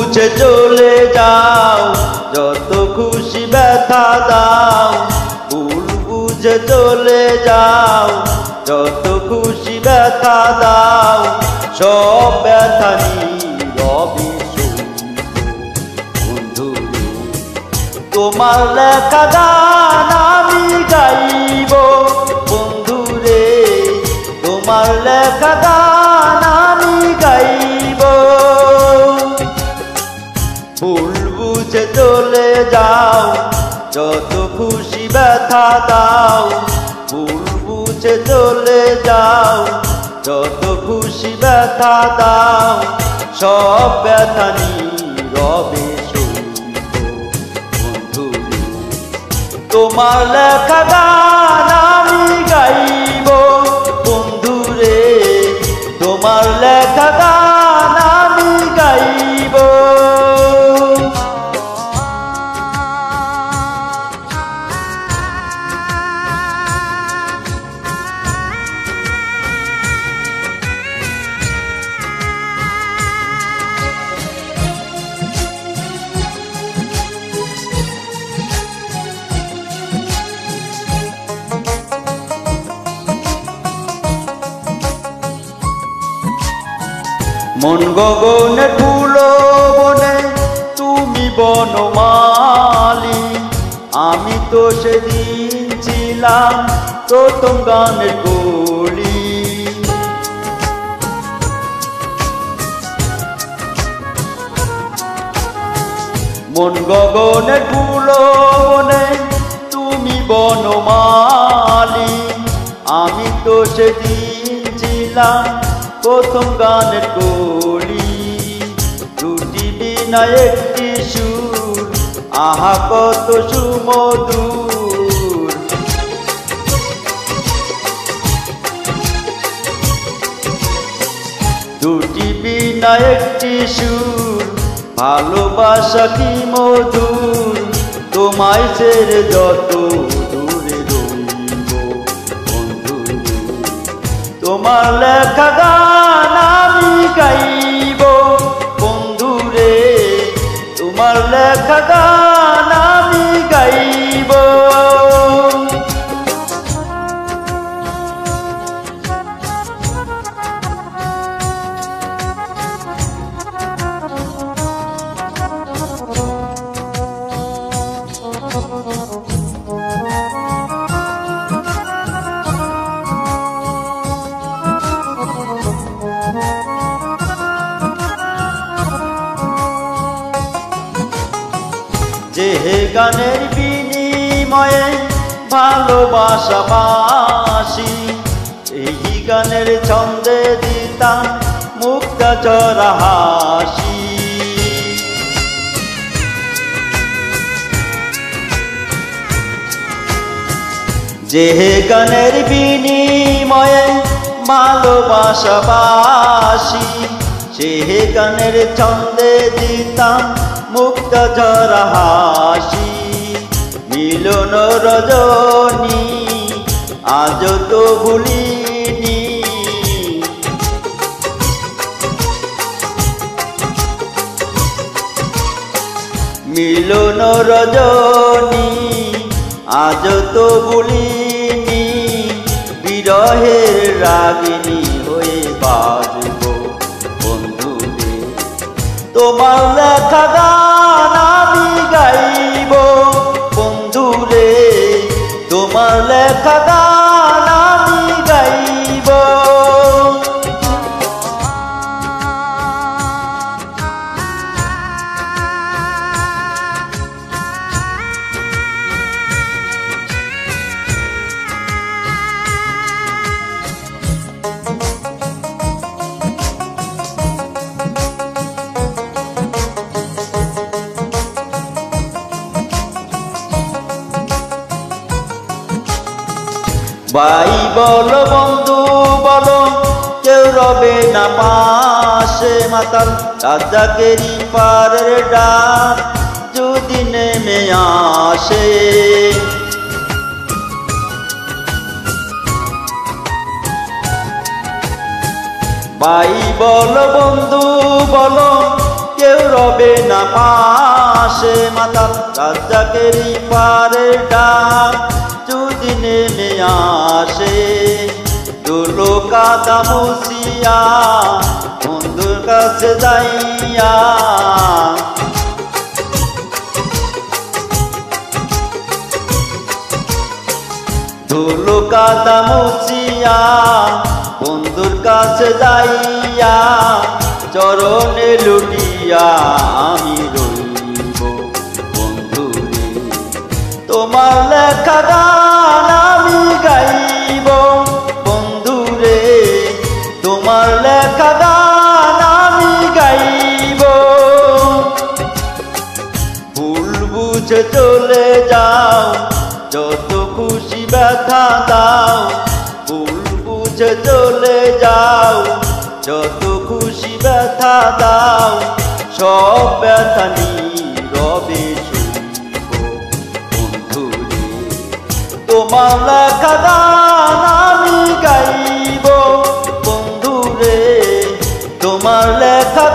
বুঝে চলে যাও, যত খুশি ব্যথা দাও। ভুল বুঝে চলে যাও, যত খুশি ব্যথা দাও। সব ব্যথা নীরবে বন্ধু, তোমার লেখা গান আমি গাইব বন্ধু রে, তোমার লেখা গান আমি গাইব। ভুল বুঝে চলে যাও, যত খুশি ব্যথা দাও। ভুল বুঝে চলে যাও, যত খুশি ব্যথা দাও। সব ব্যথা নীরবে বন্ধু, তোমার লেখা গান আমি গাইব বন্ধু রে, তোমার লেখা গান আমি গাইব। মন গগনে ফুলো বনে তুমি বনমালী, আমি তো সেদিন ছিলাম প্রথম গানের কলি। মন গগনে ফুলো বনে তুমি বনমালী, আমি তো সেদিন ছিলাম প্রথম গানের কলি। দুটি বিনা একটি সুর, আহা কত সুমধুর। দুটি বিনা একটি সুর, ভালোবাসা কি মধুর। তোমায় ছেড়ে যত দূরে রইব বন্ধু, তোমার লেখা গান আমি গাইব বন্ধু রে, তোমার লেখা গান আমি গাইব। যে গানের বিনিময়ে ভালোবাসা বাসি, এই গানের ছন্দে দিতাম মুক্তা চড়া হাসি। যে গানের বিনিময়ে ভালোবাসা বাসি, সে গানের ছন্দে দিতাম মুক্তা ঝরা হাসি। মিলন রজনী আজ তো ভুলিনি, মিলন রজনী আজ তো ভুলিনি। বিরহের রাগিনী হয়ে বাজব বন্ধু রে, তোমার লেখা গান আমি গাইব বন্ধু রে, তোমার লেখা গান আমি গাইব। ভাই বলো বন্ধু বলো, কেউ রবে না পাশে। মাতাল রাজাকেরই পারের ডাক যদি নেমে আসে। ভাই বলো বন্ধু বলো, কেউ রবে না পাশে, মাতাল রাজ্জাকেরই পারের ডাক যদি নেমে আসে। ধুলো কাদা মুছিয়া বন্ধুর কাছে যাইয়া, ধুলো কাদা মুছিয়া বন্ধুর কাছে যাইয়া, চরণে লুটিয়া আমি রইব বন্ধুরে। তোমার লেখা গান আমি গাইব বন্ধুরে, তোমার লেখা গান আমি গাইব। ভুল বুঝে চলে যাও, যত খুশি ব্যথা দাও। ভুল বুঝে চলে যাও, যত খুশি ব্যথা দাও। সব ব্যথা নীরবে সইব বন্ধুরে। তোমার লেখা গান আমি গাইব বন্ধুরে, তোমার লেখা